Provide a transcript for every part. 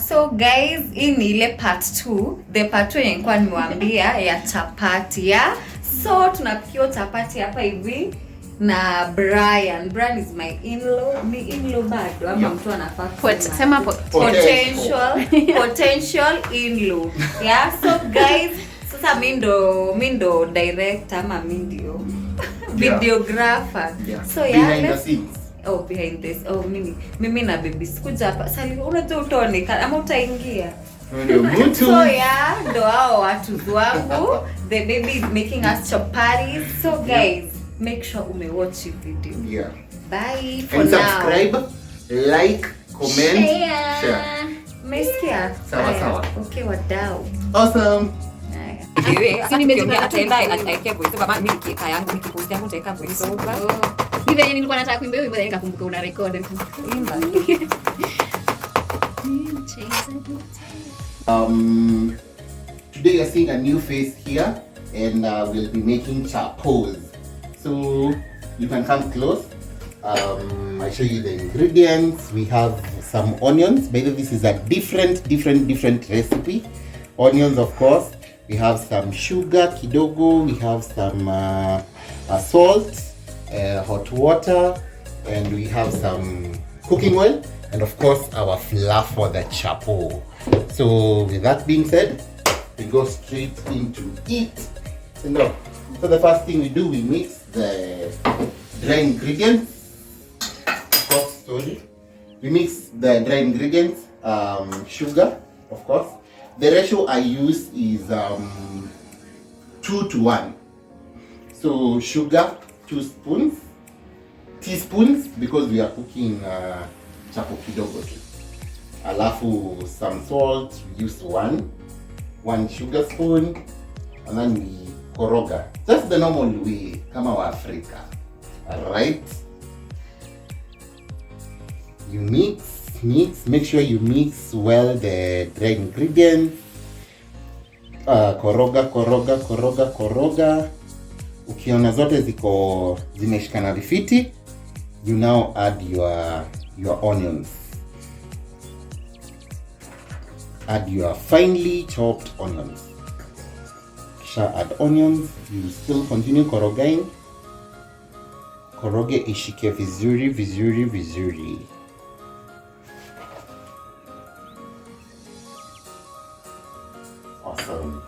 So guys, hii ni ile part 2. The part 2 yenyewe nimewaambia ya chapati ya. So tunapikia chapati hapa hivi na Brian. Brian is my in-law. Mi in-law bado ama mtu anafaa kusema potential in-law. Yeah, so guys, sasa mimi ndo director ama mimi ndio videographer. So behind the scenes. Behind this. Mimi na baby sikuja hapa. Sali unajua utaonekana ama utaingia. So ndo hao watu wangu. The baby is making us chapatis. So guys, make sure umewatch the video. Yeah. Bye for and now. Subscribe, like, comment, share. Umesikia? Sawa. Okay, wadau. Awesome. Hivi nilikuwa nataka kuimba wimbo nikakumbuka una record. Today you're seeing a new face here, and we'll be making chapos. So you can come close. I'll show you the ingredients. We have some onions. By the way, this is a different recipe. Onions, of course. We have some sugar, kidogo. We have some salt, hot water, and we have some cooking oil, and of course our flour for the chapo. So with that being said, we go straight into it. So the first thing we do, we mix the dry ingredients. We mix the dry ingredients, sugar, of course. The ratio I use is 2 to 1. So sugar, 2 teaspoons, because we are cooking chapo kidogo tu. Alafu some salt, we use 1 sugar spoon, and then we koroga. Just the normal way, kama wa Africa. Alright? You mix, make sure you mix well the dry ingredients. Koroga. Ukiona zote zimeshikana vifiti, you now add your onions. Add your finely chopped onions. Kisha add onions, you still continue korogaing. Koroge ishike vizuri. Awesome.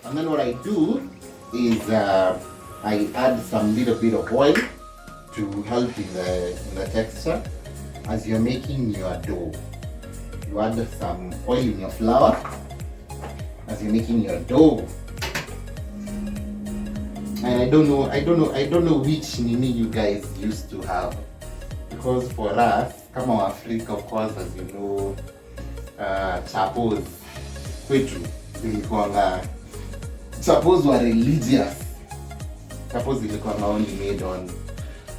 And then what I do is I add some little bit of oil to help in the texture. As you're making your dough, you add some oil in your flour as you're making your dough. And I don't know which nini you guys used to have, because for us, kama Africa, of course, as you know, chapos kwetu zilikuwa chapos were religious. Chapos zilikuwa only made on,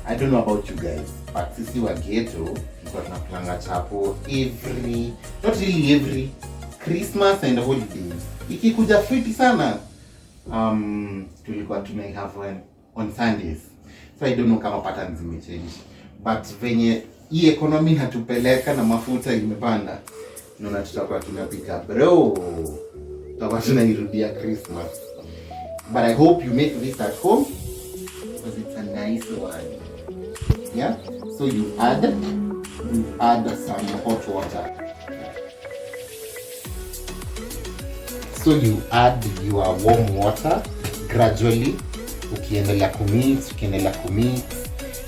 I don't know about you guys, but sisi wa ghetto tulikuwa tunapanga chapo not really every Christmas and holidays. Ikikuja fiti sana, tulikuwa tunai have on Sundays. So I don't know kama patterns zimechange, but venye hii economy hatupeleka na mafuta imepanda, tunaona tutakuwa tunapika tutakuwa tunairudia Christmas. But I hope you make this at home, because it's a nice one. Yeah, so you add some hot water. So you add your warm water gradually. Ukiendelea kumix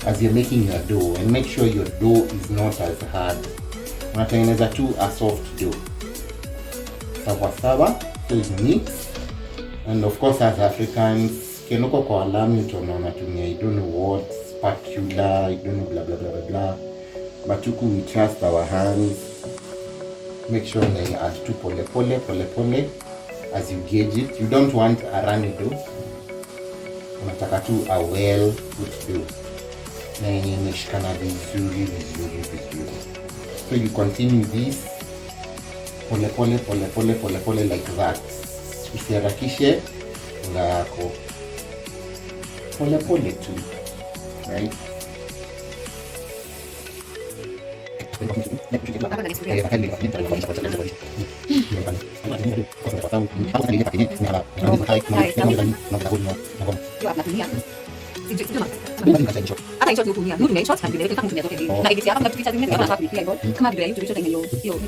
as you're making your dough, and make sure your dough is not as hard. Unatengeneza tu a soft dough. Sawa. So you mix, and of course as Africans, kienoko kwa alami tunaona tumia, I don't know what, spatula, I don't know blah. But we trust our hands. Make sure that you add to pole as you gauge it. You don't want a runny dough. Unataka tu a well put dough. Na yenye imeshikana vizuri. So you continue this pole like that. Usiharakishe unga yako. Pole tu. Right? hata hicho tukunia mtu ni short and direct kama tumia zote na edit hapa na picha zingine kama hapa pia kama video YouTube zote hiyo hiyo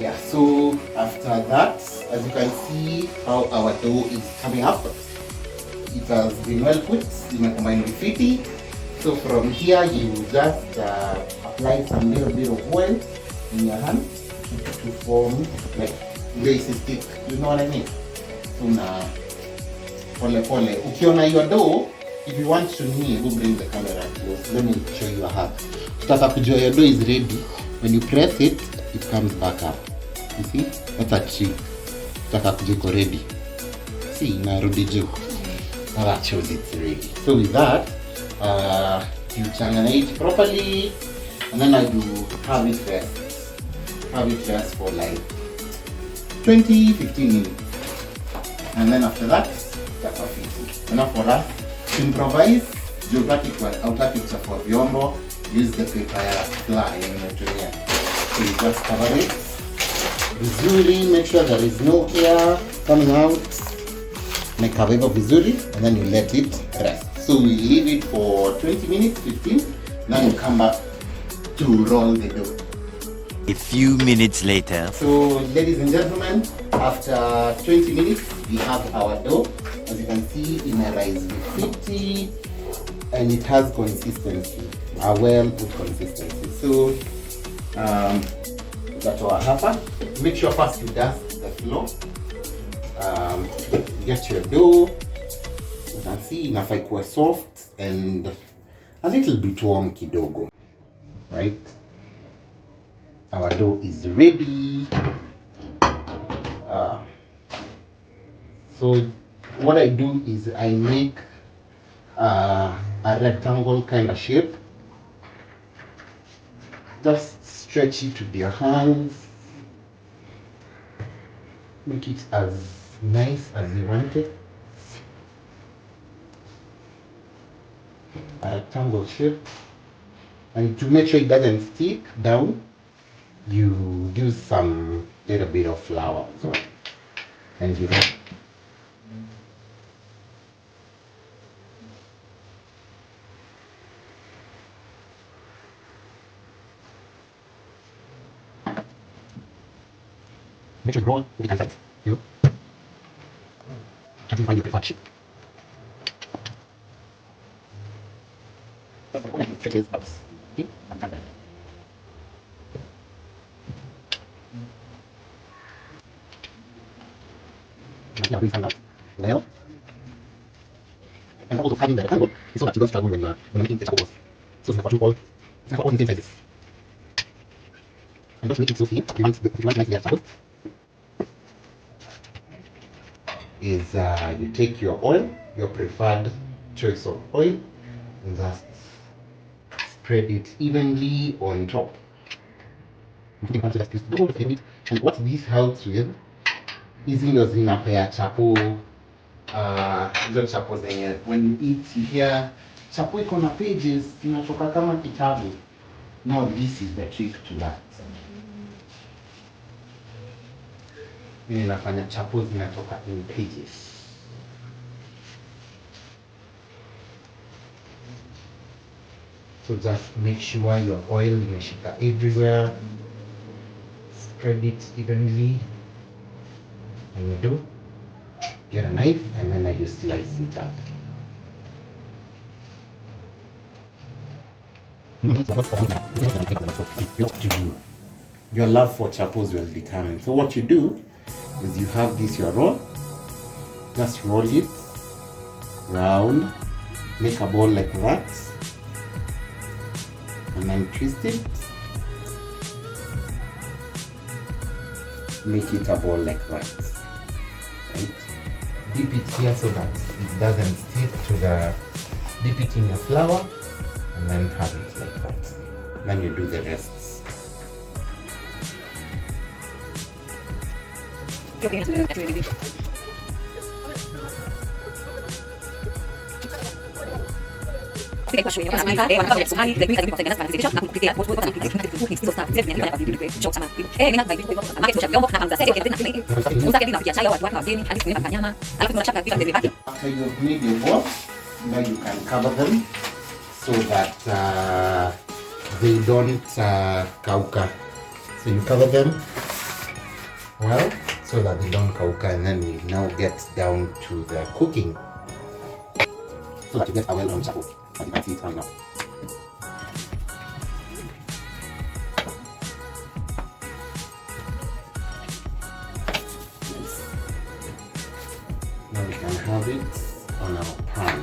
Yeah, so after that, as you can see how our dough is coming up. It has been well put, combined with fiti. So from here you just apply some little bit of oil in your hand to form like lacy stick. You know what I mean? So now, pole pole. Ukiona your dough, if you want to go bring the camera close. Let me show you a hack. Start up your dough is ready. When you press it, it comes back up. You see? That's a trick. Start up ready. See, narudi juu. Now that shows it's ready. So with that, you changanyate properly, and then I do have it rest for like 20-15 minutes, and then after that, that's it. Enough for us to improvise. Hautaki kuchafua vyombo, use the paper ya flour yenye umetumia. So you just cover it vizuri, make sure there is no air coming out. Cover it vizuri, and then you let it rest. So we leave it for 20 minutes, 15. Then you come back to roll the dough. A few minutes later. So ladies and gentlemen, after 20 minutes, we have our dough. As you can see, it rises with 50, and it has consistency, a well put consistency. So that's our hapa. Make sure first you dust the floor. Get your dough. You can see inafaa ikuwe soft and a little bit warm kidogo, right? Our dough is ready. So what I do is I make a rectangle kind of shape. Just stretch it with your hands. Make it as nice as you want it. A rectangle shape. And to make sure it doesn't stick down, you use some little bit of flour. So, and you know. Make sure you roll with the sides. You can find your preferred shape. Check his box. Okay? Now we find out now. And also finding the rectangle is so that you don't struggle when making the chapos. So it's all in the same sizes. And just make it so thin. If you want to make the chapos, is you take your oil, your preferred choice of oil, and just spread it evenly on top. And what this helps with is zinapea chapo hizo chapo zenye when you eat you hear chapo iko na pages inatoka kama kitabu. Now this is the trick to that. Mimi nafanya chapo zinatoka in pages. So just make sure your oil imeshika everywhere. Spread it evenly. And you do, get a knife and then you slice it up. Your love for chapos will determine. So what you do is you have this your roll. Just roll it round, make a ball like that, and then twist it. Make it a ball like that. Right? Dip it here so that it doesn't stick to the. Dip it in your flour, and then have it like that. Then you do the rest. After you've made your balls, now you can cover them so that they don't kauka. So you cover them well so that they don't kauka, and then we now get down to the cooking so that you get a well-done chapo. As you can see it right now. Nice. Now we can have it on our pan.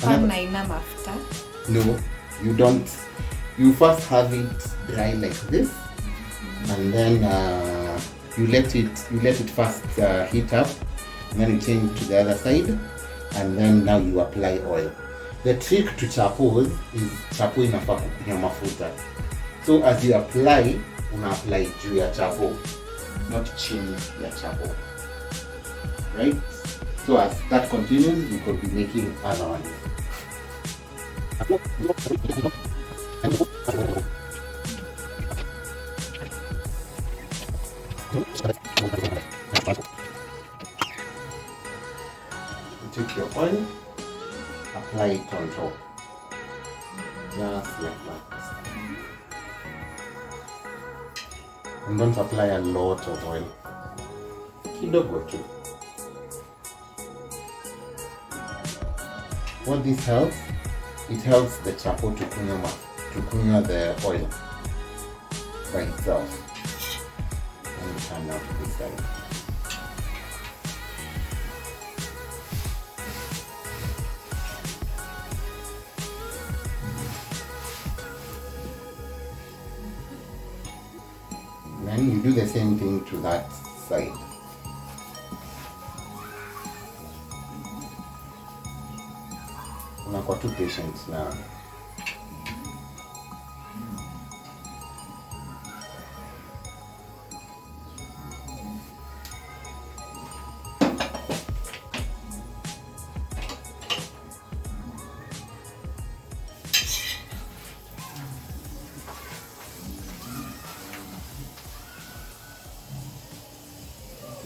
Naina mafuta. No, you don't. You first have it dry like this, and then you let it first heat up, and then you change to the other side, and then now you apply oil. The trick to chapos is chapo inafaa kukunywa mafuta. So as you apply, una apply juu ya chapo, not chini ya chapo. Right? So as that continues, you could be making other ones. You take your oil, apply it on top, just like that. And don't apply a lot of oil. Kidogo tu. What this helps, it helps the chapo to kunywa the oil by itself. And we turn now to this side. Then you do the same thing to that side. Unakuwa too patient now.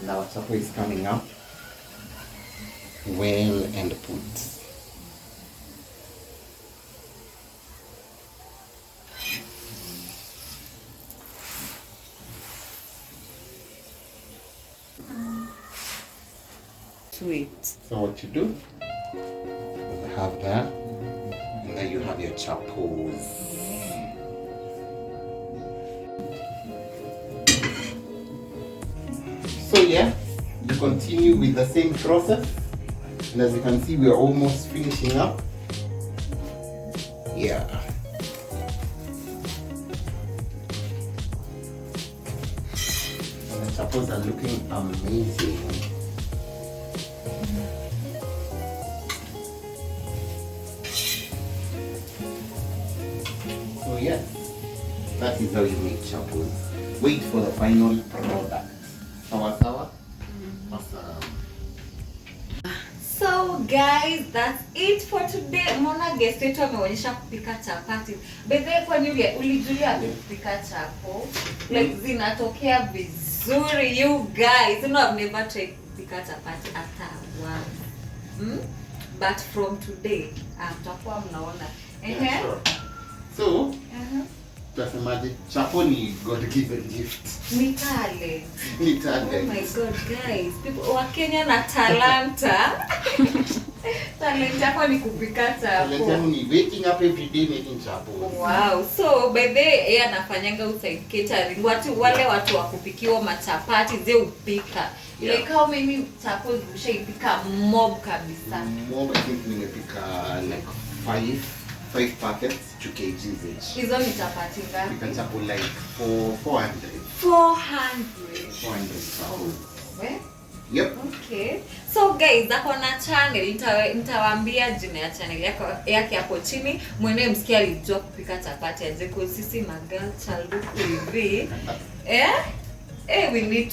Now chapo is coming up well and put. Sweet. So what you do, you have that, and then you have your chapos. So yeah, you continue with the same process, and as you can see, we are almost finishing up. Yeah. And the chapos are looking amazing. So yeah, that is how you make chapos. Wait for the final product. Sawa sawa? Awesome. So guys, that's it for today. Mona guest wetu ameonyesha kupika chapati. Bethe kwa nini ulijulia kupika chapo? Like zinatokea vizuri, you guys. You know I've never tried kupika chapati hata once. But from today, tutakuwa mnaona. Yeah, sure. So, tunasemaje? Chapo ni God given gift. Ni talent. Ni talent. Oh my god, guys. People wa Kenya na talanta. Talent yako ni kupika chapo. Talent yangu ni waking up every day making chapo. Wow. So, by the way, yeye anafanyanga outside catering. Wale watu wa kupikiwa machapati ze upika. Yeah. Like how many chapos ushaipika mob kabisa? Mob, I think nimepika like 5 packets to kgs each. Hizo ni chapati ngapi? Pika chapo like 400. 400. 400 chapos. We? Yep. Okay. So guys, ako na channel, nitawaambia jina ya channel yake hapo chini. Mwenye msikia alijua kupika chapati aje kwa sisi magal child hivi. We need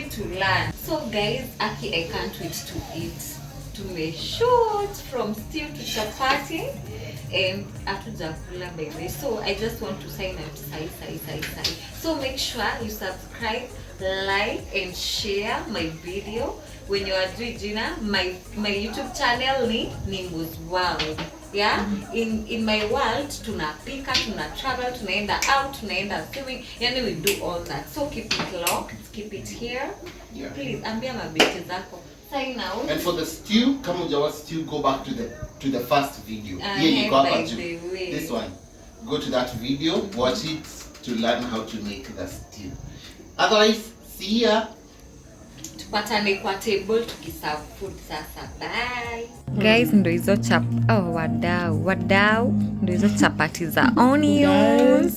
to learn. So guys, Aki, I can't wait to eat. Tumeshoot from stew to chapati and atujakula baby. So I just want to sign out. So make sure you subscribe, like and share my video. When you are doing Gina, my YouTube channel ni Nimbu's World. Yeah, in my world tunapika, tuna travel, tunaenda out, tunaenda swimming, yani we do all that. So keep it locked, keep it here. Yeah. Please ambia mabiti zako. Sign out. And for the stew, kama ujawa stew, go back to the first video. By the way. This one. Go to that video, watch it to learn how to make the stew. Otherwise, see ya. Tupatane kwa table tukiserve food sasa. Bye. Guys, ndo hizo wadau. Ndo hizo chapati za onions.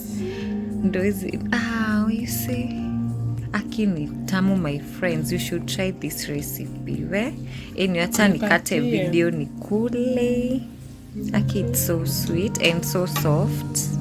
Ndo hizo you see. Aki ni tamu, my friends. You should try this recipe. Acha nikate video nikule. Aki, it's so sweet and so soft.